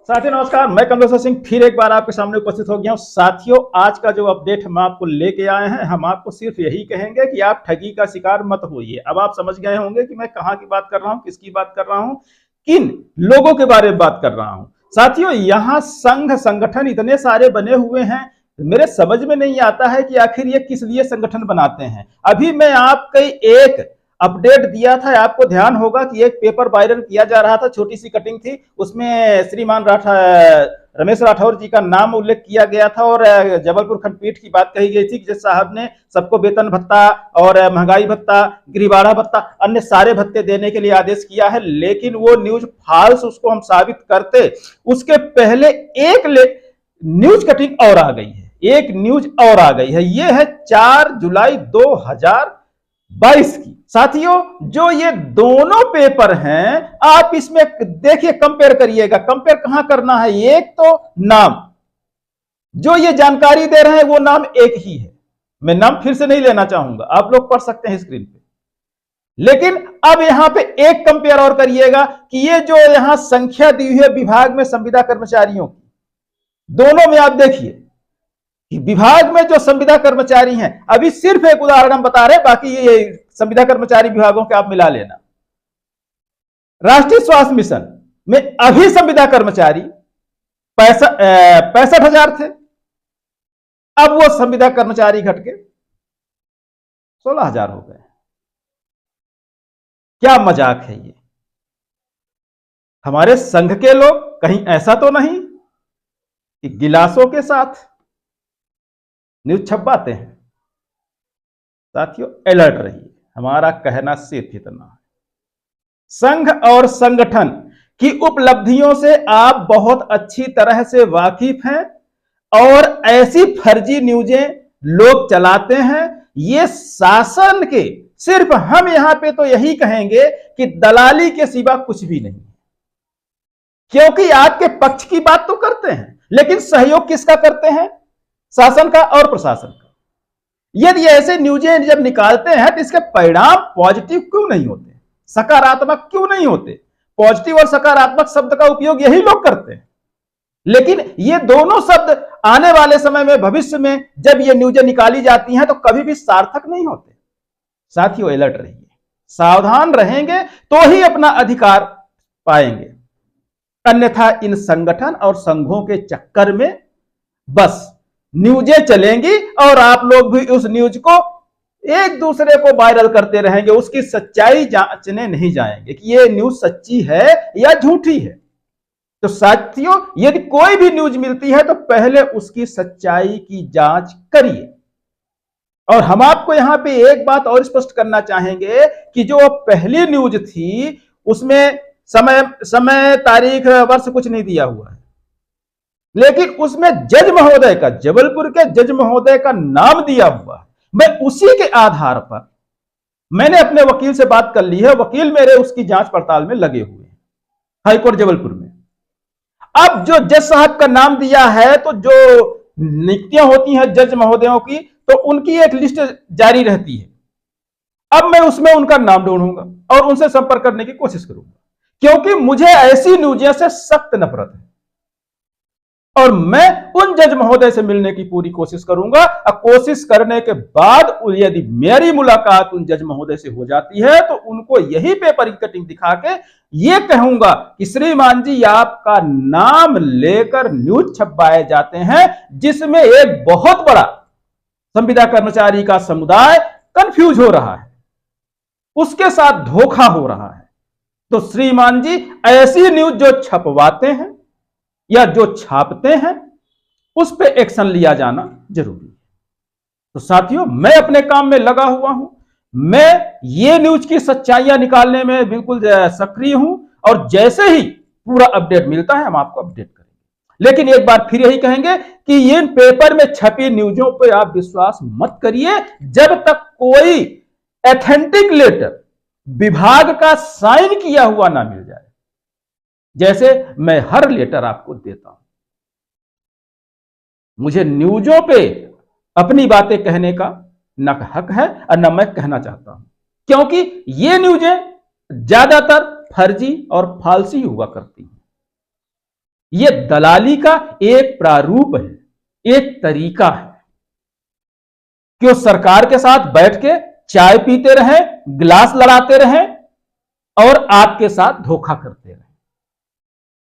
साथियों नमस्कार, मैं कमलेश्वर सिंह फिर एक बार आपके सामने उपस्थित हो गया हूं। साथियों, आज का जो अपडेट हम आपको लेके आए हैं, हम आपको सिर्फ यही कहेंगे कि आप ठगी का शिकार मत होइए। अब आप समझ गए होंगे कि मैं कहां की बात कर रहा हूं, किसकी बात कर रहा हूं, किन लोगों के बारे में बात कर रहा हूं। साथियों, यहां संघ संगठन इतने सारे बने हुए हैं, मेरे समझ में नहीं आता है कि आखिर ये किस लिए संगठन बनाते हैं। अभी मैं आपको एक अपडेट दिया था, आपको ध्यान होगा कि एक पेपर वायरल किया जा रहा था, छोटी सी कटिंग थी, उसमें श्रीमान रमेश राठौर जी का नाम उल्लेख किया गया था और जबलपुर खंडपीठ की बात कही गई थी कि जज साहब ने सबको वेतन भत्ता और महंगाई भत्ता, गिरिबाढ़ा भत्ता, अन्य सारे भत्ते देने के लिए आदेश किया है। लेकिन वो न्यूज फॉल्स, उसको हम साबित करते उसके पहले एक न्यूज कटिंग और आ गई है, एक न्यूज और आ गई है। ये है 4 जुलाई 2022 की। साथियों, जो ये दोनों पेपर हैं, आप इसमें देखिए, कंपेयर करिएगा। कंपेयर कहां करना है, एक तो नाम, जो ये जानकारी दे रहे हैं वो नाम एक ही है। मैं नाम फिर से नहीं लेना चाहूंगा, आप लोग पढ़ सकते हैं स्क्रीन पे। लेकिन अब यहां पे एक कंपेयर और करिएगा कि ये जो यहां संख्या दी हुई है विभाग में संविदा कर्मचारियों की, दोनों में आप देखिए कि विभाग में जो संविदा कर्मचारी हैं, अभी सिर्फ एक उदाहरण हम बता रहे हैं, बाकी ये संविदा कर्मचारी विभागों के आप मिला लेना। राष्ट्रीय स्वास्थ्य मिशन में अभी संविदा कर्मचारी 65,000 थे, अब वो संविदा कर्मचारी घट के 16,000 हो गए। क्या मजाक है ये। हमारे संघ के लोग कहीं ऐसा तो नहीं कि गिलासों के साथ न्यूज छपवाते हैं। साथियों, अलर्ट रहिए, हमारा कहना सिर्फ इतना है। संघ और संगठन की उपलब्धियों से आप बहुत अच्छी तरह से वाकिफ हैं और ऐसी फर्जी न्यूजें लोग चलाते हैं, ये शासन के, सिर्फ हम यहां पे तो यही कहेंगे कि दलाली के सिवा कुछ भी नहीं। क्योंकि आपके पक्ष की बात तो करते हैं, लेकिन सहयोग किसका करते हैं? शासन का और प्रशासन का। यदि ऐसे न्यूजें जब निकालते हैं तो इसके परिणाम पॉजिटिव क्यों नहीं होते, सकारात्मक क्यों नहीं होते? पॉजिटिव और सकारात्मक शब्द का उपयोग यही लोग करते हैं, लेकिन ये दोनों शब्द आने वाले समय में, भविष्य में जब ये न्यूजें निकाली जाती हैं तो कभी भी सार्थक नहीं होते। साथियों, अलर्ट रहिए, सावधान रहेंगे तो ही अपना अधिकार पाएंगे, अन्यथा इन संगठन और संघों के चक्कर में बस न्यूजें चलेंगी और आप लोग भी उस न्यूज को एक दूसरे को वायरल करते रहेंगे, उसकी सच्चाई जांचने नहीं जाएंगे कि ये न्यूज सच्ची है या झूठी है। तो साथियों, यदि कोई भी न्यूज मिलती है तो पहले उसकी सच्चाई की जांच करिए। और हम आपको यहां पे एक बात और स्पष्ट करना चाहेंगे कि जो पहली न्यूज थी उसमें समय तारीख वर्ष कुछ नहीं दिया हुआ है, लेकिन उसमें जज महोदय का, जबलपुर के जज महोदय का नाम दिया हुआ है। मैं उसी के आधार पर मैंने अपने वकील से बात कर ली है, वकील मेरे उसकी जांच पड़ताल में लगे हुए हैं हाईकोर्ट जबलपुर में। अब जो जज साहब का नाम दिया है, तो जो नियुक्तियां होती हैं जज महोदयों की, तो उनकी एक लिस्ट जारी रहती है। अब मैं उसमें उनका नाम ढूंढूंगा और उनसे संपर्क करने की कोशिश करूंगा, क्योंकि मुझे ऐसी न्यूज़ों से सख्त नफरत है और मैं उन जज महोदय से मिलने की पूरी कोशिश करूंगा। और कोशिश करने के बाद यदि मेरी मुलाकात उन जज महोदय से हो जाती है तो उनको यही पेपर की कटिंग दिखा के ये कहूंगा कि श्रीमान जी, आपका नाम लेकर न्यूज छपवाए जाते हैं जिसमें एक बहुत बड़ा संविदा कर्मचारी का समुदाय कंफ्यूज हो रहा है, उसके साथ धोखा हो रहा है। तो श्रीमान जी, ऐसी न्यूज जो छपवाते हैं या जो छापते हैं, उस पे एक्शन लिया जाना जरूरी है। तो साथियों, मैं अपने काम में लगा हुआ हूं, मैं ये न्यूज की सच्चाइयां निकालने में बिल्कुल सक्रिय हूं और जैसे ही पूरा अपडेट मिलता है हम आपको अपडेट करेंगे। लेकिन एक बार फिर यही कहेंगे कि इन पेपर में छपी न्यूजों पर आप विश्वास मत करिए जब तक कोई ऑथेंटिक लेटर विभाग का साइन किया हुआ ना मिल जाए, जैसे मैं हर लेटर आपको देता हूं। मुझे न्यूजों पे अपनी बातें कहने का न हक है और न मैं कहना चाहता हूं, क्योंकि ये न्यूजें ज्यादातर फर्जी और फालसी हुआ करती हैं। ये दलाली का एक प्रारूप है, एक तरीका है कि वो सरकार के साथ बैठ के चाय पीते रहें, गिलास लड़ाते रहें और आपके साथ धोखा करते रहें।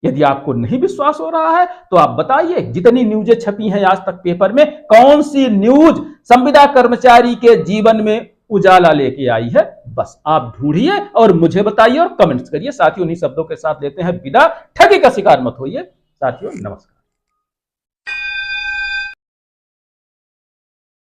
यदि आपको नहीं विश्वास हो रहा है तो आप बताइए, जितनी न्यूज़ें छपी हैं आज तक पेपर में, कौन सी न्यूज संविदा कर्मचारी के जीवन में उजाला लेके आई है? बस आप ढूंढिए और मुझे बताइए और कमेंट्स करिए। साथियों, इन्हीं शब्दों के साथ लेते हैं विदा। ठगी का शिकार मत होइए। साथियों, नमस्कार।